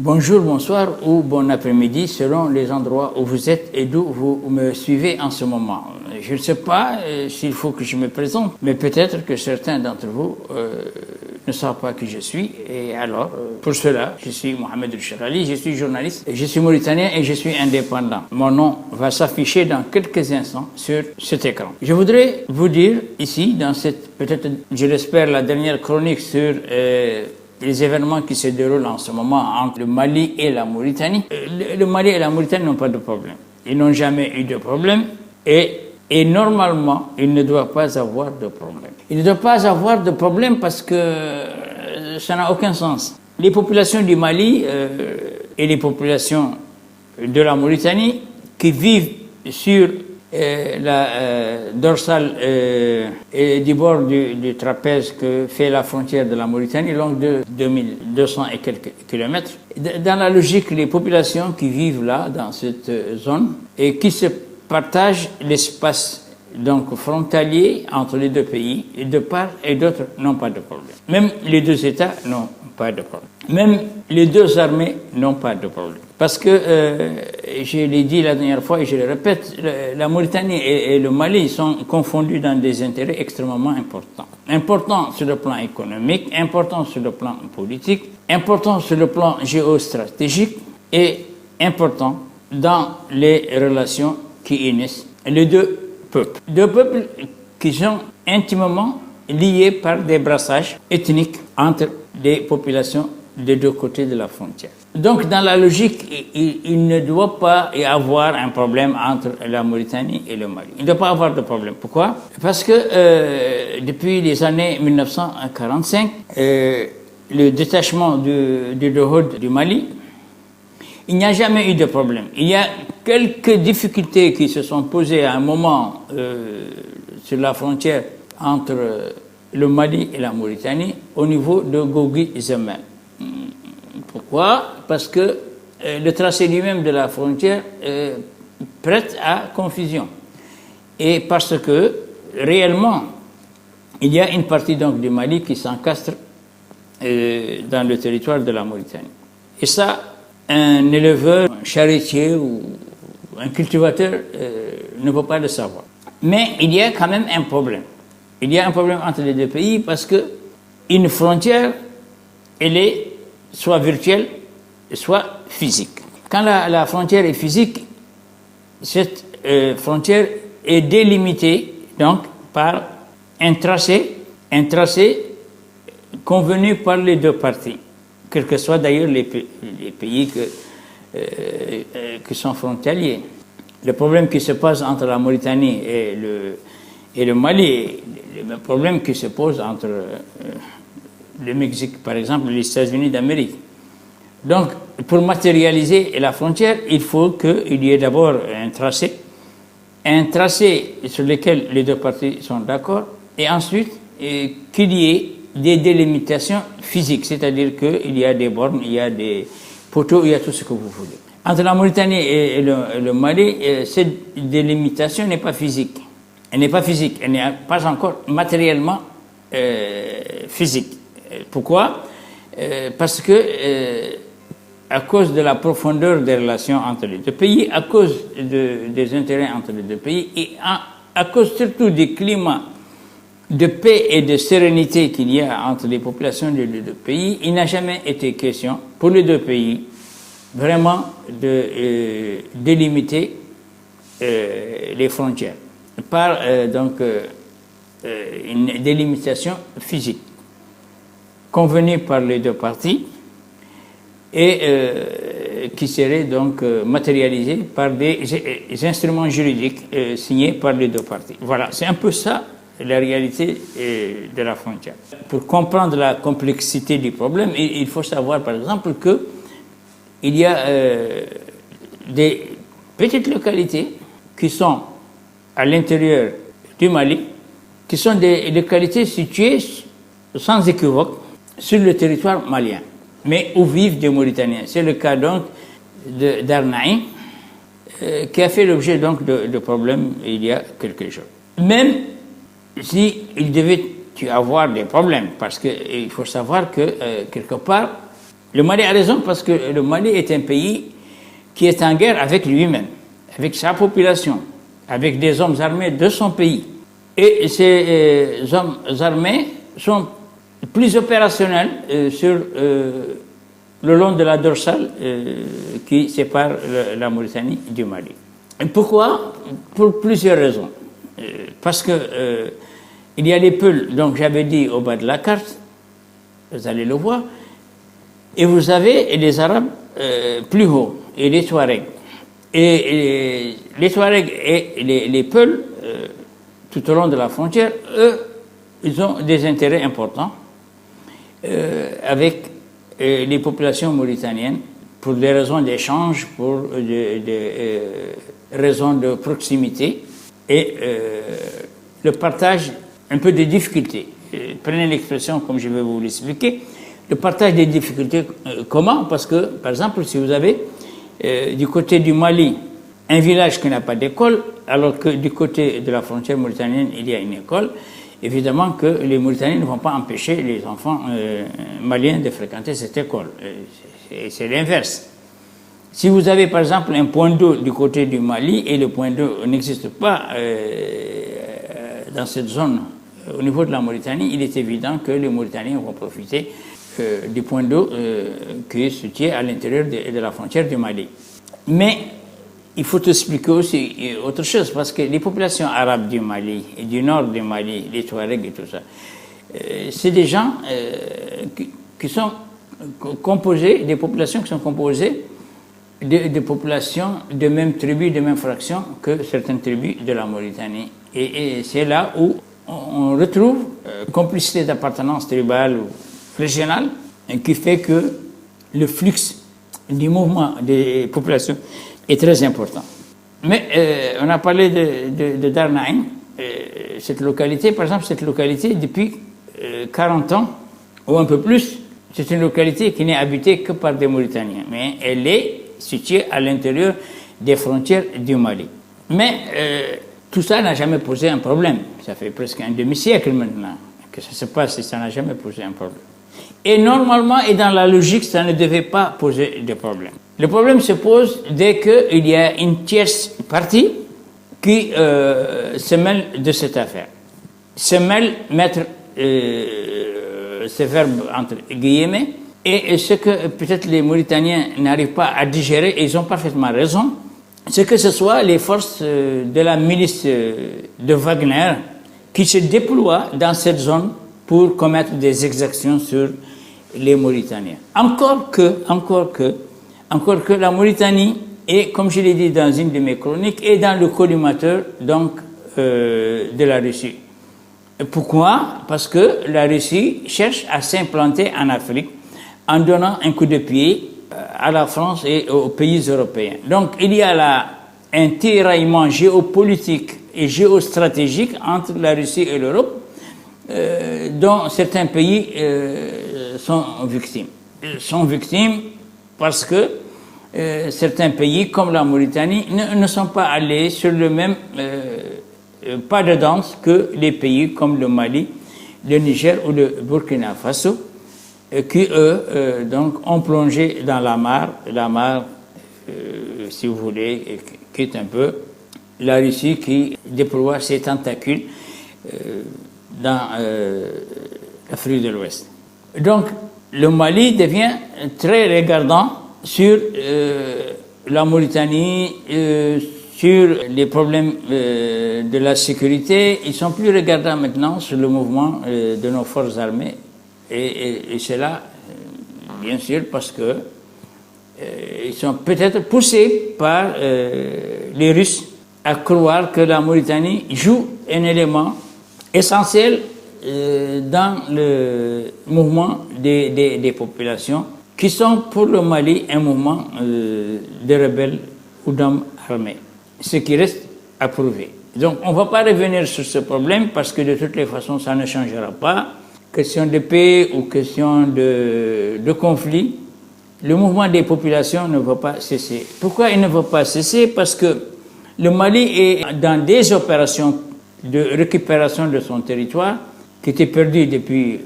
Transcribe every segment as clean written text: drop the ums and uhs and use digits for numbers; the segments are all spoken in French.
Bonjour, bonsoir ou bon après-midi selon les endroits où vous êtes et d'où vous me suivez en ce moment. Je ne sais pas s'il faut que je me présente, mais peut-être que certains d'entre vous ne savent pas qui je suis. Et alors, pour cela, je suis Mohamed El-Cherali, je suis journaliste, je suis mauritanien et je suis indépendant. Mon nom va s'afficher dans quelques instants sur cet écran. Je voudrais vous dire ici, dans cette, peut-être, je l'espère, la dernière chronique sur les événements qui se déroulent en ce moment entre le Mali et la Mauritanie. Le Mali et la Mauritanie n'ont pas de problème. Ils n'ont jamais eu de problème et normalement, ils ne doivent pas avoir de problème. Ils ne doivent pas avoir de problème parce que ça n'a aucun sens. Les populations du Mali et les populations de la Mauritanie qui vivent sur la dorsale du bord du trapèze que fait la frontière de la Mauritanie, longue de 2200 et quelques kilomètres. Dans la logique, les populations qui vivent là, dans cette zone, et qui se partagent l'espace donc frontalier entre les deux pays, et de part et d'autre n'ont pas de problème. Même les deux États n'ont pas de problème. Même les deux armées n'ont pas de problème. Parce que, je l'ai dit la dernière fois et je le répète, la Mauritanie et le Mali sont confondus dans des intérêts extrêmement importants. Importants sur le plan économique, importants sur le plan politique, importants sur le plan géostratégique et importants dans les relations qui unissent les deux peuples. Deux peuples qui sont intimement liés par des brassages ethniques entre des populations des deux côtés de la frontière. Donc, dans la logique, il ne doit pas y avoir un problème entre la Mauritanie et le Mali. Il ne doit pas y avoir de problème. Pourquoi? Parce que depuis les années 1945, le détachement du Dohoud du Mali, il n'y a jamais eu de problème. Il y a quelques difficultés qui se sont posées à un moment sur la frontière entre le Mali et la Mauritanie au niveau de Gogui-Zemel. Pourquoi? Parce que le tracé lui-même de la frontière prête à confusion. Et parce que, réellement, il y a une partie donc du Mali qui s'encastre dans le territoire de la Mauritanie. Et ça, un éleveur, un charretier ou un cultivateur ne peut pas le savoir. Mais il y a quand même un problème. Il y a un problème entre les deux pays parce que une frontière, elle est soit virtuelle, soit physique. Quand la frontière est physique, cette frontière est délimitée donc par un tracé convenu par les deux parties, quels que soient d'ailleurs les pays qui sont frontaliers. Le problème qui se pose entre la Mauritanie et le Mali est le même problème qui se pose entre le Mexique, par exemple, les États-Unis d'Amérique. Donc, pour matérialiser la frontière, il faut qu'il y ait d'abord un tracé sur lequel les deux parties sont d'accord, et ensuite qu'il y ait des délimitations physiques, c'est-à-dire qu'il y a des bornes, il y a des poteaux, il y a tout ce que vous voulez. Entre la Mauritanie et le Mali, cette délimitation n'est pas physique. Elle n'est pas physique, elle n'est pas encore matériellement physique. Pourquoi? Parce que à cause de la profondeur des relations entre les deux pays, à cause des intérêts entre les deux pays et à cause surtout du climat de paix et de sérénité qu'il y a entre les populations des deux pays, il n'a jamais été question pour les deux pays vraiment de délimiter les frontières par une délimitation physique convenue par les deux parties et qui serait donc matérialisée par des instruments juridiques signés par les deux parties. Voilà, c'est un peu ça la réalité de la frontière. Pour comprendre la complexité du problème, il faut savoir par exemple qu'il y a des petites localités qui sont à l'intérieur du Mali, qui sont des localités situées sans équivoque sur le territoire malien, mais où vivent des Mauritaniens. C'est le cas donc d'Arnaï, qui a fait l'objet donc de problèmes il y a quelques jours. Même s'il devait y avoir des problèmes, parce qu'il faut savoir que quelque part, Le Mali a raison parce que le Mali est un pays qui est en guerre avec lui-même, avec sa population, avec des hommes armés de son pays. Et ces hommes armés sont plus opérationnels sur le long de la dorsale qui sépare la Mauritanie du Mali. Et pourquoi? Pour plusieurs raisons. Parce que il y a les Peuls, donc j'avais dit au bas de la carte, vous allez le voir, et vous avez les Arabes plus haut, et les Touaregs. Et les Touaregs et les Peuls, tout au long de la frontière, eux, ils ont des intérêts importants avec les populations mauritaniennes pour des raisons d'échange, pour des raisons de proximité et le partage un peu des difficultés. Prenez l'expression comme je vais vous l'expliquer. Le partage des difficultés, comment? Parce que, par exemple, si vous avez du côté du Mali un village qui n'a pas d'école, alors que du côté de la frontière mauritanienne, il y a une école, évidemment que les Mauritaniens ne vont pas empêcher les enfants maliens de fréquenter cette école. C'est l'inverse. Si vous avez par exemple un point d'eau du côté du Mali et le point d'eau n'existe pas dans cette zone au niveau de la Mauritanie, il est évident que les Mauritaniens vont profiter du point d'eau qui se tient à l'intérieur de la frontière du Mali. Mais il faut expliquer aussi autre chose, parce que les populations arabes du Mali et du nord du Mali, les Touaregs et tout ça, c'est des gens qui sont composés, des populations qui sont composées de populations de même tribu, de même fraction que certaines tribus de la Mauritanie. Et c'est là où on retrouve complicité d'appartenance tribale ou régionale qui fait que le flux du mouvement des populations est très important. Mais on a parlé de Darnaïn, cette localité, par exemple, cette localité, depuis 40 ans, ou un peu plus, c'est une localité qui n'est habitée que par des Mauritaniens, mais elle est située à l'intérieur des frontières du Mali. Mais tout ça n'a jamais posé un problème. Ça fait presque un demi-siècle maintenant que ça se passe et ça n'a jamais posé un problème. Et normalement, et dans la logique, ça ne devait pas poser de problème. Le problème se pose dès qu'il y a une tierce partie qui se mêle de cette affaire. Se mêle, mettre ce verbe entre guillemets, et ce que peut-être les Mauritaniens n'arrivent pas à digérer, et ils ont parfaitement raison, c'est que ce soit les forces de la milice de Wagner qui se déploient dans cette zone pour commettre des exactions sur les Mauritaniens. Encore que la Mauritanie est, comme je l'ai dit dans une de mes chroniques, est dans le collimateur donc de la Russie. Pourquoi? Parce que la Russie cherche à s'implanter en Afrique en donnant un coup de pied à la France et aux pays européens. Donc il y a là un tiraillement géopolitique et géostratégique entre la Russie et l'Europe, dont certains pays sont victimes. Ils sont victimes parce que certains pays, comme la Mauritanie, ne sont pas allés sur le même pas de danse que les pays comme le Mali, le Niger ou le Burkina Faso, qui, eux, donc, ont plongé dans la mare, si vous voulez, qui est un peu la Russie qui déploie ses tentacules dans l'Afrique de l'Ouest. Donc, le Mali devient très regardant sur la Mauritanie, sur les problèmes de la sécurité. Ils sont plus regardants maintenant sur le mouvement de nos forces armées. Et c'est là, bien sûr, parce que ils sont peut-être poussés par les Russes à croire que la Mauritanie joue un élément essentiel dans le mouvement des populations qui sont pour le Mali un mouvement de rebelles ou d'hommes armés. Ce qui reste à prouver. Donc on ne va pas revenir sur ce problème parce que de toutes les façons ça ne changera pas. Question de paix ou question de conflit, le mouvement des populations ne va pas cesser. Pourquoi il ne va pas cesser? Parce que le Mali est dans des opérations de récupération de son territoire qui était perdu depuis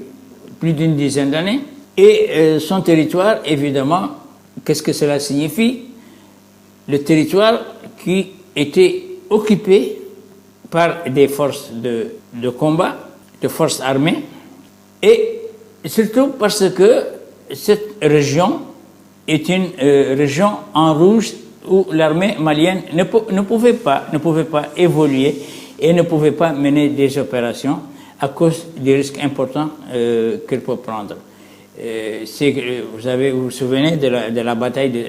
plus d'une dizaine d'années. Et son territoire, évidemment, qu'est-ce que cela signifie? Le territoire qui était occupé par des forces de combat, de forces armées, et surtout parce que cette région est une région en rouge où l'armée malienne ne pouvait pas évoluer et ne pouvait pas mener des opérations à cause des risques importants qu'elle peut prendre. Vous vous souvenez de la bataille de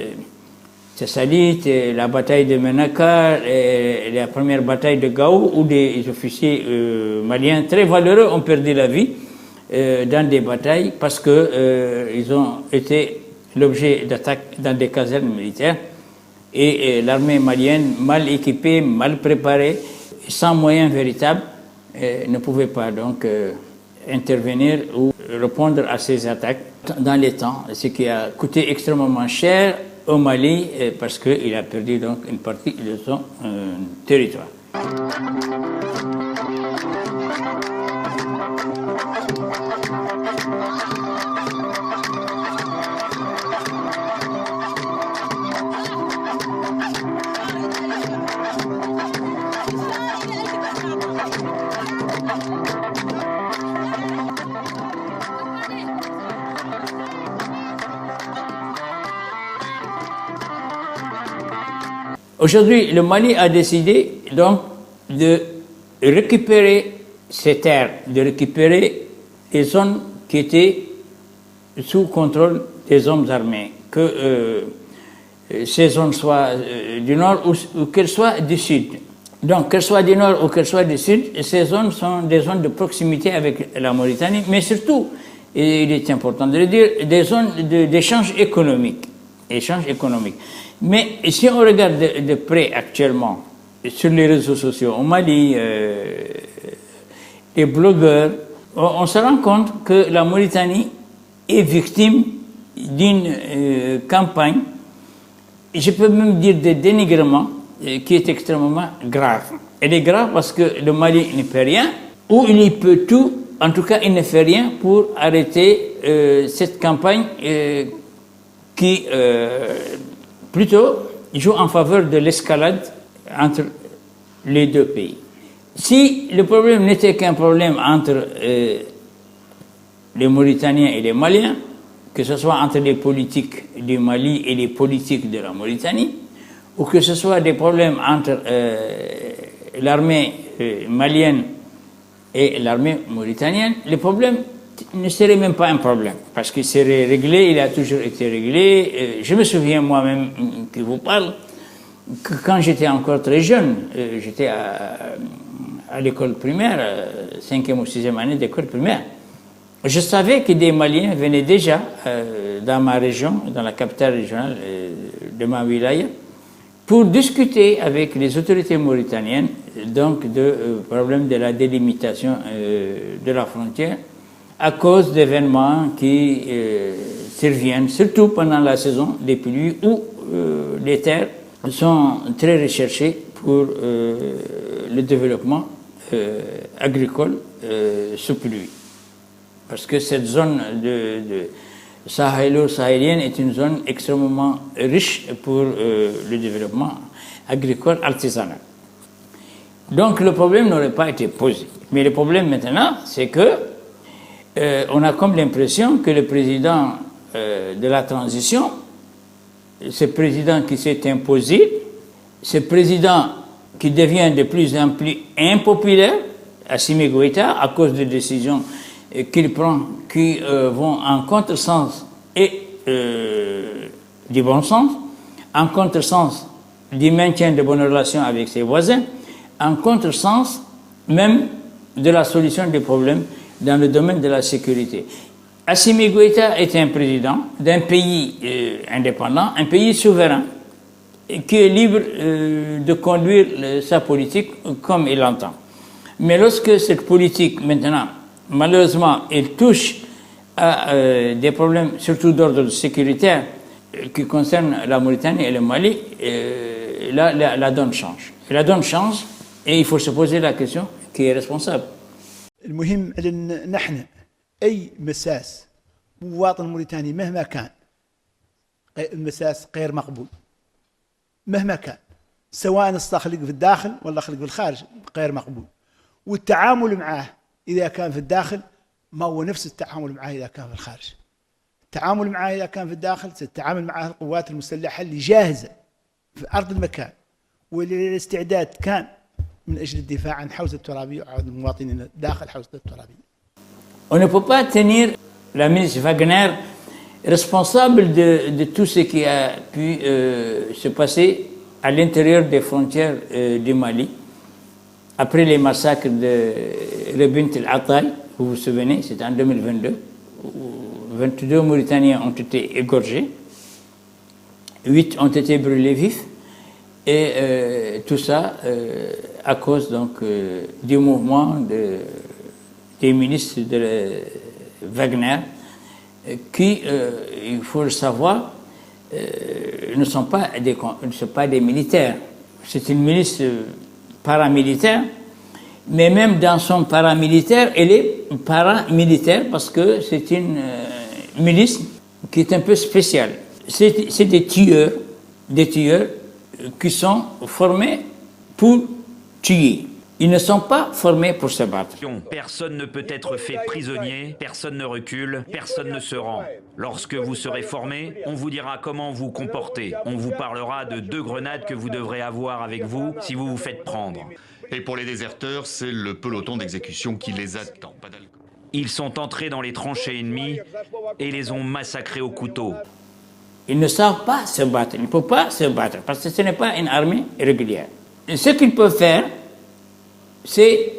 Tessalit, la bataille de Menaka, la première bataille de Gao, où des officiers maliens très valeureux ont perdu la vie dans des batailles parce qu'ils ont été l'objet d'attaques dans des casernes militaires. Et l'armée malienne, mal équipée, mal préparée, sans moyens véritables, ne pouvait pas donc intervenir ou répondre à ces attaques dans les temps, ce qui a coûté extrêmement cher au Mali parce qu'il a perdu donc une partie de son territoire. Aujourd'hui, le Mali a décidé donc de récupérer ces terres, de récupérer les zones qui étaient sous contrôle des hommes armés, que ces zones soient du nord ou qu'elles soient du sud. Donc, qu'elles soient du nord ou qu'elles soient du sud, ces zones sont des zones de proximité avec la Mauritanie, mais surtout, et il est important de le dire, des zones d'échange économique. Mais si on regarde de près actuellement sur les réseaux sociaux au Mali, les blogueurs, on se rend compte que la Mauritanie est victime d'une campagne, je peux même dire de dénigrement, qui est extrêmement grave. Elle est grave parce que le Mali ne fait rien, ou il y peut tout, en tout cas il ne fait rien pour arrêter cette campagne qui plutôt joue en faveur de l'escalade entre les deux pays. Si le problème n'était qu'un problème entre les Mauritaniens et les Maliens, que ce soit entre les politiques du Mali et les politiques de la Mauritanie, ou que ce soit des problèmes entre l'armée malienne et l'armée mauritanienne, le problème ne serait même pas un problème, parce qu'il serait réglé, il a toujours été réglé. Je me souviens moi-même qui vous parle, que quand j'étais encore très jeune, j'étais à l'école primaire, 5e ou 6e année d'école primaire, je savais que des Maliens venaient déjà dans ma région, dans la capitale régionale de ma wilaya, pour discuter avec les autorités mauritaniennes donc de problèmes de la délimitation de la frontière à cause d'événements qui surviennent, surtout pendant la saison des pluies où les terres sont très recherchées pour le développement agricole sous pluie. Parce que cette zone de sahélo-sahélienne est une zone extrêmement riche pour le développement agricole artisanal. Donc le problème n'aurait pas été posé. Mais le problème maintenant, c'est que on a comme l'impression que le président de la transition, ce président qui s'est imposé, ce président qui devient de plus en plus impopulaire, Assimi Goïta, à cause des décisions qu'il prend qui vont en contresens et du bon sens, en contresens du maintien de bonnes relations avec ses voisins, en contresens même de la solution des problèmes dans le domaine de la sécurité. Assimi Goïta est un président d'un pays indépendant, un pays souverain, qui est libre de conduire sa politique comme il l'entend. Mais lorsque cette politique, maintenant, malheureusement, elle touche à des problèmes, surtout d'ordre sécuritaire, qui concernent la Mauritanie et le Mali, là, la donne change. La donne change et il faut se poser la question qui est responsable. المهم أن نحن أي مساس مواطن موريتاني مهما كان المساس غير مقبول مهما كان، سواء استخلق في الداخل ولا خلق في الخارج غير مقبول. والتعامل معه إذا كان في الداخل ما هو نفس التعامل معه إذا كان في الخارج. التعامل معه إذا كان في الداخل تتعامل معه القوات المسلحة اللي جاهزة في أرض المكان والاستعداد كان من أجل الدفاع عن حوزة الترابية وعن المواطنين داخل حوزة الترابية. On ne peut pas tenir la ministre Wagner responsable de tout ce qui a pu se passer à l'intérieur des frontières du Mali, après les massacres de Rebint el-Ataï, vous vous souvenez, c'était en 2022, où 22 Mauritaniens ont été égorgés, 8 ont été brûlés vifs, et tout ça à cause donc du mouvement des ministres de Wagner, qui, il faut le savoir, ne sont pas des militaires. C'est une milice paramilitaire, mais même dans son paramilitaire, elle est paramilitaire parce que c'est une milice qui est un peu spéciale. C'est des tueurs qui sont formés pour tuer. Ils ne sont pas formés pour se battre. Personne ne peut être fait prisonnier, personne ne recule, personne ne se rend. Lorsque vous serez formé, on vous dira comment vous comporter. On vous parlera de 2 grenades que vous devrez avoir avec vous si vous vous faites prendre. Et pour les déserteurs, c'est le peloton d'exécution qui les attend. Ils sont entrés dans les tranchées ennemies et les ont massacrés au couteau. Ils ne savent pas se battre, ils ne peuvent pas se battre parce que ce n'est pas une armée régulière. Et ce qu'ils peuvent faire, c'est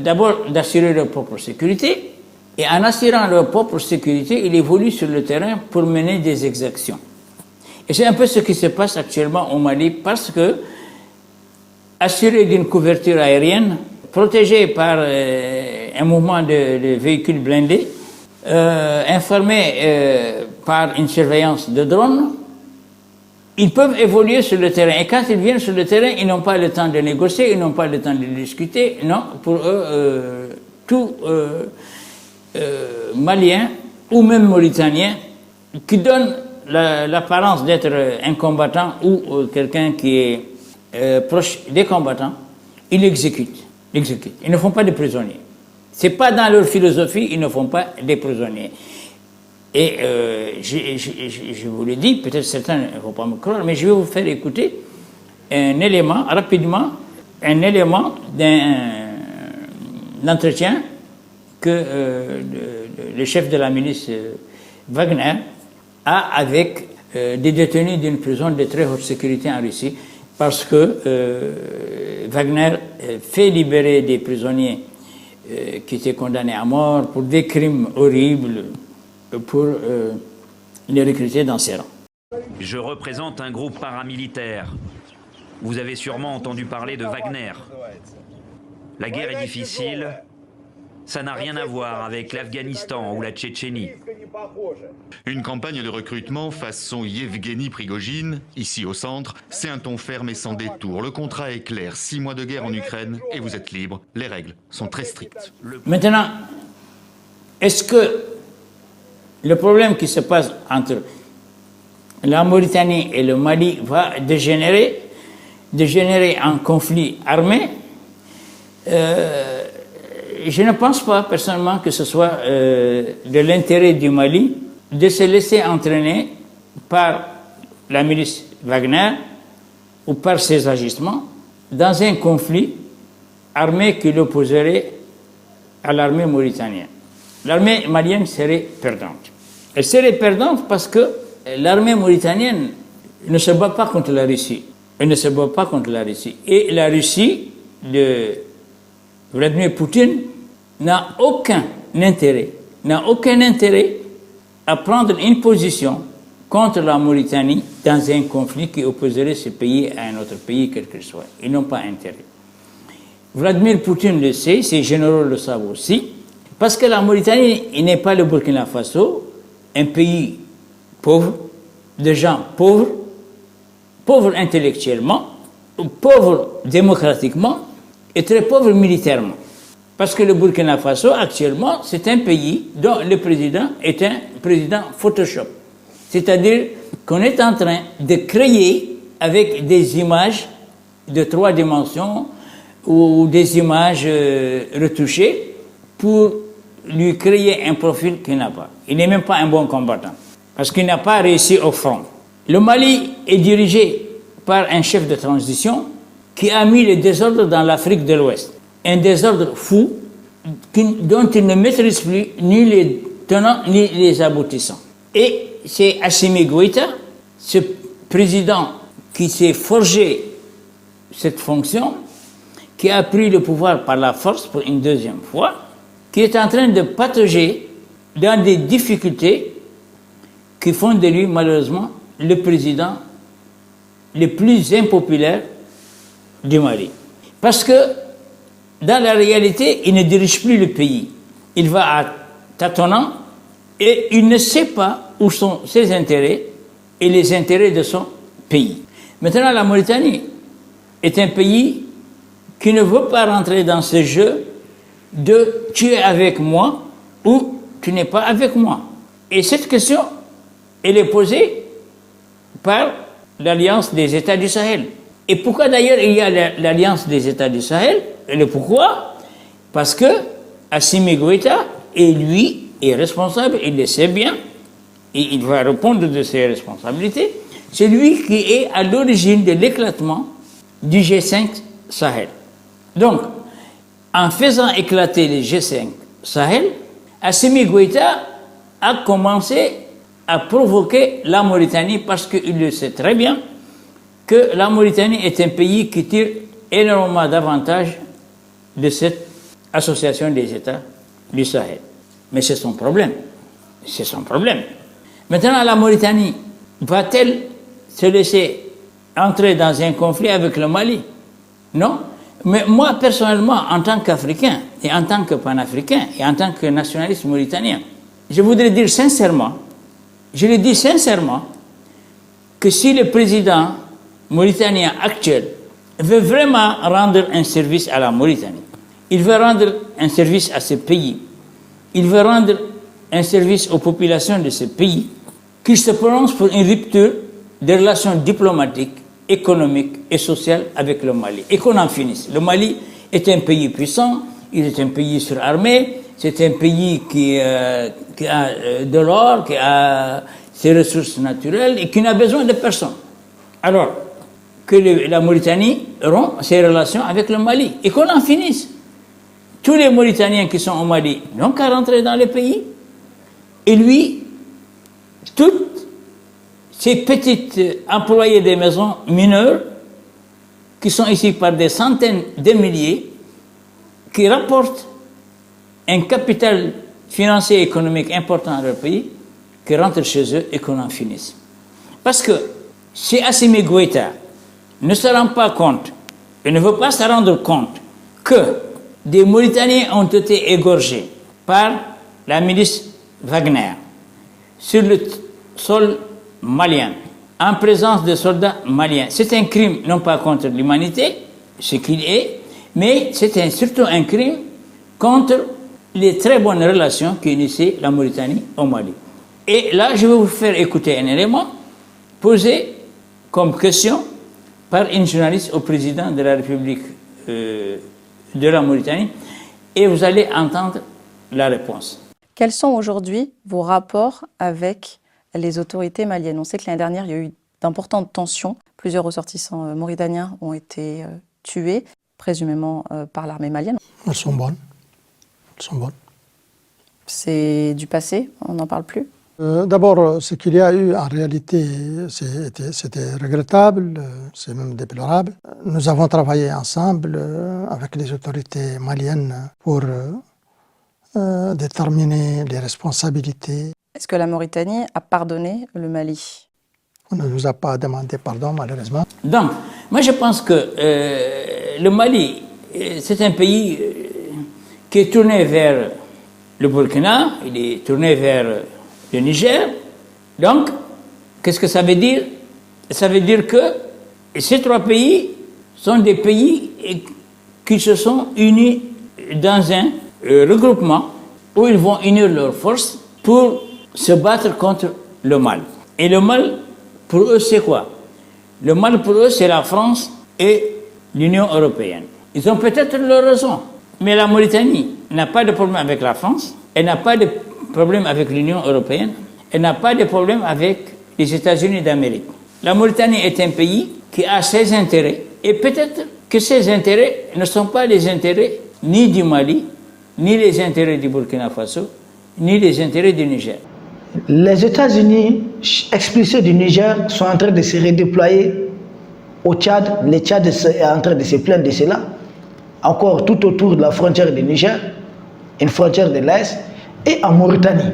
d'abord d'assurer leur propre sécurité, et en assurant leur propre sécurité, ils évoluent sur le terrain pour mener des exactions. Et c'est un peu ce qui se passe actuellement au Mali, parce que, assurés d'une couverture aérienne, protégés par un mouvement de véhicules blindés, informés par une surveillance de drones, ils peuvent évoluer sur le terrain. Et quand ils viennent sur le terrain, ils n'ont pas le temps de négocier, ils n'ont pas le temps de discuter. Non, pour eux, tout Malien ou même Mauritanien qui donne l'apparence d'être un combattant ou quelqu'un qui est proche des combattants, ils l'exécutent. Ils ne font pas de prisonniers. Ce n'est pas dans leur philosophie, ils ne font pas des prisonniers. Et je vous l'ai dit, peut-être certains ne vont pas me croire, mais je vais vous faire écouter un élément, rapidement, un élément d'un entretien que le chef de la milice Wagner a avec des détenus d'une prison de très haute sécurité en Russie, parce que Wagner fait libérer des prisonniers qui étaient condamnés à mort pour des crimes horribles, pour les recruter dans ses rangs. Je représente un groupe paramilitaire. Vous avez sûrement entendu parler de Wagner. La guerre est difficile. Ça n'a rien à voir avec l'Afghanistan ou la Tchétchénie. Une campagne de recrutement façon Yevgeny Prigojine, ici au centre, c'est un ton ferme et sans détour. Le contrat est clair, 6 mois de guerre en Ukraine et vous êtes libre. Les règles sont très strictes. Maintenant, est-ce que le problème qui se passe entre la Mauritanie et le Mali va dégénérer en conflit armé? Je ne pense pas personnellement que ce soit de l'intérêt du Mali de se laisser entraîner par la milice Wagner ou par ses agissements dans un conflit armé qui l'opposerait à l'armée mauritanienne. L'armée malienne serait perdante. Elle serait perdante parce que l'armée mauritanienne ne se bat pas contre la Russie. Elle ne se bat pas contre la Russie. Et la Russie de Vladimir Poutine n'a aucun intérêt à prendre une position contre la Mauritanie dans un conflit qui opposerait ce pays à un autre pays, quel que soit. Ils n'ont pas intérêt. Vladimir Poutine le sait, ses généraux le savent aussi, parce que la Mauritanie n'est pas le Burkina Faso, un pays pauvre, de gens pauvres, pauvres intellectuellement, pauvres démocratiquement et très pauvres militairement. Parce que le Burkina Faso, actuellement, c'est un pays dont le président est un président Photoshop. C'est-à-dire qu'on est en train de créer avec des images de 3 dimensions ou des images retouchées pour lui créer un profil qu'il n'a pas. Il n'est même pas un bon combattant parce qu'il n'a pas réussi au front. Le Mali est dirigé par un chef de transition qui a mis le désordre dans l'Afrique de l'Ouest. Un désordre fou dont il ne maîtrise plus ni les tenants ni les aboutissants. Et c'est Assimi Goïta, ce président qui s'est forgé cette fonction, qui a pris le pouvoir par la force pour une deuxième fois, qui est en train de patauger dans des difficultés qui font de lui malheureusement le président le plus impopulaire du Mali. Parce que dans la réalité, il ne dirige plus le pays. Il va à tâtonnant et il ne sait pas où sont ses intérêts et les intérêts de son pays. Maintenant, la Mauritanie est un pays qui ne veut pas rentrer dans ce jeu de tu es avec moi ou tu n'es pas avec moi. Et cette question, elle est posée par l'Alliance des États du Sahel. Et pourquoi d'ailleurs il y a l'Alliance des États du Sahel? Et le pourquoi? Parce que Assimi Goïta, et lui, est responsable, il le sait bien, et il va répondre de ses responsabilités. C'est lui qui est à l'origine de l'éclatement du G5 Sahel. Donc, en faisant éclater le G5 Sahel, Assimi Goïta a commencé à provoquer la Mauritanie parce qu'il le sait très bien que la Mauritanie est un pays qui tire énormément d'avantages de cette association des États du Sahel. Mais c'est son problème. C'est son problème. Maintenant, la Mauritanie va-t-elle se laisser entrer dans un conflit avec le Mali? Non. Mais moi, personnellement, en tant qu'Africain, et en tant que panafricain, et en tant que nationaliste mauritanien, je voudrais dire sincèrement, je le dis sincèrement, que si le président mauritanien actuel veut vraiment rendre un service à la Mauritanie, il veut rendre un service à ce pays, il veut rendre un service aux populations de ce pays, qu'il se prononce pour une rupture des relations diplomatiques, économiques et sociales avec le Mali. Et qu'on en finisse. Le Mali est un pays puissant, il est un pays surarmé, c'est un pays qui a de l'or, qui a ses ressources naturelles et qui n'a besoin de personne. Alors, que la Mauritanie rompt ses relations avec le Mali et qu'on en finisse. Tous les Mauritaniens qui sont au Mali n'ont qu'à rentrer dans le pays. Et lui, toutes ces petites employés des maisons mineurs qui sont ici par des centaines de milliers, qui rapportent un capital financier et économique important à leur pays, qui rentrent chez eux et qu'on en finisse. Parce que si Assimi Goïta ne se rend pas compte et ne veut pas se rendre compte que des Mauritaniens ont été égorgés par la milice Wagner sur le sol malien, en présence de soldats maliens. C'est un crime non pas contre l'humanité, ce qu'il est, mais c'est surtout un crime contre les très bonnes relations qui initient la Mauritanie au Mali. Et là, je vais vous faire écouter un élément posé comme question par une journaliste au président de la République de la Mauritanie, et vous allez entendre la réponse. Quels sont aujourd'hui vos rapports avec les autorités maliennes? On sait que l'année dernière, il y a eu d'importantes tensions. Plusieurs ressortissants mauritaniens ont été tués, présumément par l'armée malienne. Elles sont bonnes. Elles sont bonnes. C'est du passé, on n'en parle plus? D'abord, ce qu'il y a eu en réalité, c'était regrettable, c'est même déplorable. Nous avons travaillé ensemble avec les autorités maliennes pour déterminer les responsabilités. Est-ce que la Mauritanie a pardonné le Mali? On ne nous a pas demandé pardon, malheureusement. Donc, moi je pense que le Mali, c'est un pays qui est tourné vers le Burkina, il est tourné vers le Niger. Donc, qu'est-ce que ça veut dire? Ça veut dire que ces 3 pays sont des pays qui se sont unis dans un regroupement où ils vont unir leurs forces pour se battre contre le mal. Et le mal, pour eux, c'est quoi? Le mal pour eux, c'est la France et l'Union européenne. Ils ont peut-être leur raison, mais la Mauritanie n'a pas de problème avec la France, elle n'a pas de problème avec l'Union européenne, elle n'a pas de problème avec les États-Unis d'Amérique. La Mauritanie est un pays qui a ses intérêts, et peut-être que ces intérêts ne sont pas les intérêts ni du Mali, ni les intérêts du Burkina Faso, ni les intérêts du Niger. Les États-Unis expulsés du Niger sont en train de se redéployer au Tchad. Le Tchad est en train de se plaindre de cela. Encore tout autour de la frontière du Niger, une frontière de l'Est, et en Mauritanie.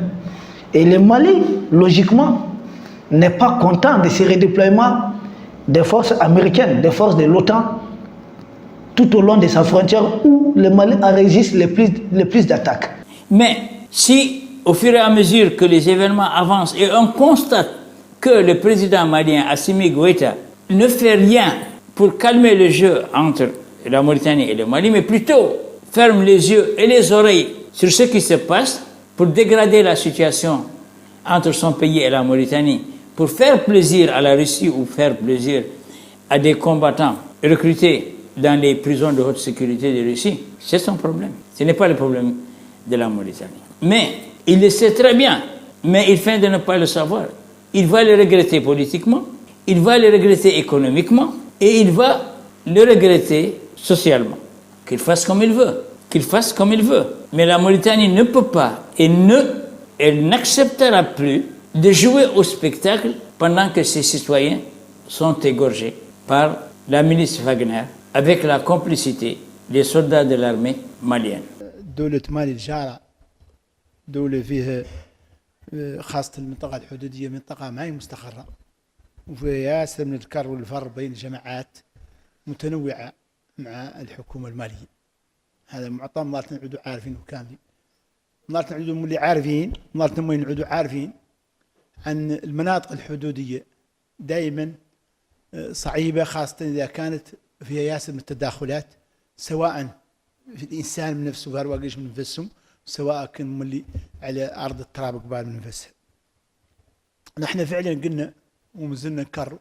Et le Mali, logiquement, n'est pas content de ce redéploiement des forces américaines, des forces de l'OTAN, tout au long de sa frontière où le Mali enregistre le plus d'attaques. Mais si, au fur et à mesure que les événements avancent et on constate que le président malien Assimi Goïta ne fait rien pour calmer le jeu entre la Mauritanie et le Mali, mais plutôt ferme les yeux et les oreilles sur ce qui se passe pour dégrader la situation entre son pays et la Mauritanie, pour faire plaisir à la Russie ou faire plaisir à des combattants recrutés dans les prisons de haute sécurité de Russie, c'est son problème. Ce n'est pas le problème de la Mauritanie. Mais il le sait très bien, mais il feint de ne pas le savoir. Il va le regretter politiquement, il va le regretter économiquement, et il va le regretter socialement. Qu'il fasse comme il veut, qu'il fasse comme il veut. Mais la Mauritanie ne peut pas et elle n'acceptera plus de jouer au spectacle pendant que ses citoyens sont égorgés par la milice Wagner avec la complicité des soldats de l'armée malienne. دولة مالي الجارة دولة فيها خاصة المنطقة الحدودية منطقة ما هي مستقرة وفيها ياسر من الكر والفر بين جماعات متنوعة مع الحكومة المالية. هذا معطى مالتنا نعودوا عارفين وكاملين. مالتنا نعودوا اللي عارفين مالتنا ما نعودوا عارفين عن المناطق الحدودية دائما صعيبة خاصة إذا كانت فيها ياسر من التداخلات سواء في الإنسان من نفسه وهرواقيش من نفسهم سواء كان ملي على أرض التراب قبال من نفسه. نحن فعلا قلنا ومازلنا نكرر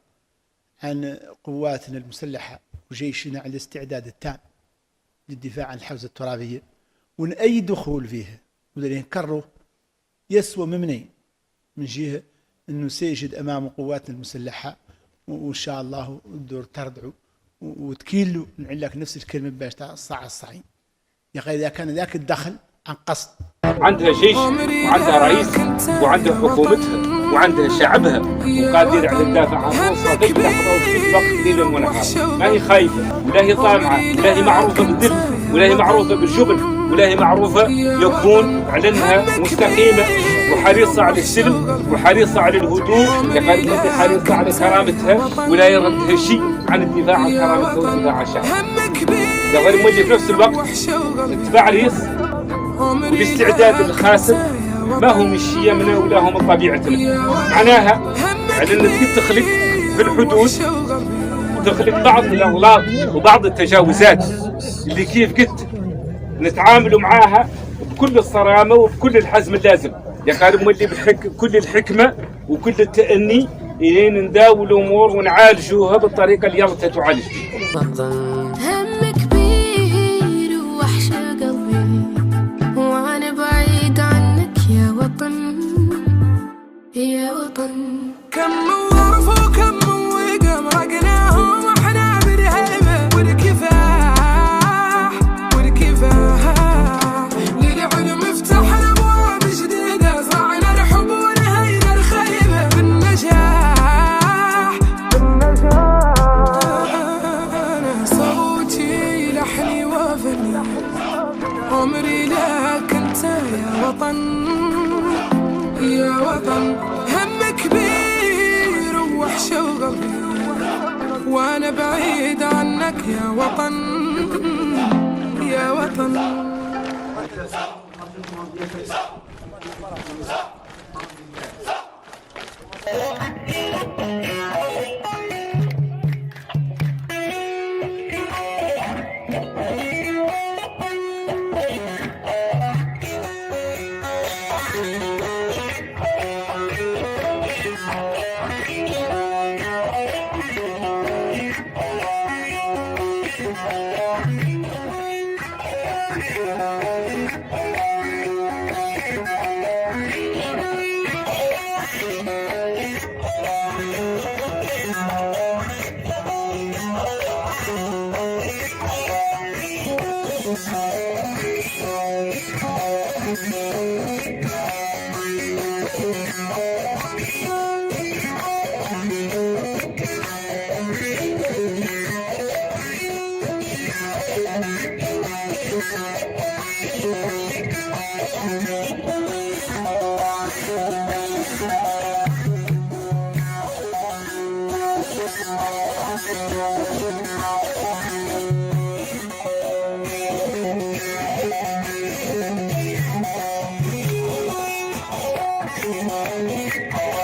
عن قواتنا المسلحة وجيشنا على الاستعداد التام للدفاع عن الحوزة الترابية وأن أي دخول فيها ودلين نكرره يسوى ممنين من جهة أنه سيجد أمام قواتنا المسلحة وإن شاء الله الدور تردعوا وتكيلوا نعلك نفس الكلمة باش الصاع الصعين يا أخي إذا كان ذاك الدخل عن قصد. عندها جيش وعندها رئيس وعندها حكومتها وعندها شعبها وقادر على الدافع عن روسها في لحظة وفي وقت ليل ونهار. ما هي خايفة ولا هي طامعة ولا هي معروفة بالذل ولا هي معروفة بالجبن ولا هي معروفة يكون على أنها مستقيمة وحريصة على السلم وحريصة على الهدوء لقد حريصة على كرامتها ولا يردها شيء عن الدفاع عن كرامتها والدفاع عن شعبها. غير مولي في نفس الوقت التفعليص والاستعداد الخاسر ما هو من شيمنا ولا هو من طبيعتنا. معناها على أنك تخلق في الحدود تخلق بعض الأغلاط وبعض التجاوزات اللي كيف قلت نتعاملوا معاها بكل الصرامة وبكل الحزم اللازم. يا قارب مولي بكل الحكمة وكل التأني إلين نداول الأمور ونعالجوها بالطريقة اللي يرتها تعالج. هم كبير ووحش قلبي وأنا بعيد عنك يا وطن يا وطن. كم وظرف وكم وقم رقناهم واحنا بالهيبة والكفاح للعلم افتحنا ابواب جديدة صرعنا الحب ونهينا الخيبة بالنجاح أنا صوتي لحني وفني عمري لك انت يا وطن يا وطن. هم كبير ووحشة وقلبي وانا بعيد عنك يا وطن يا وطن. Thank you.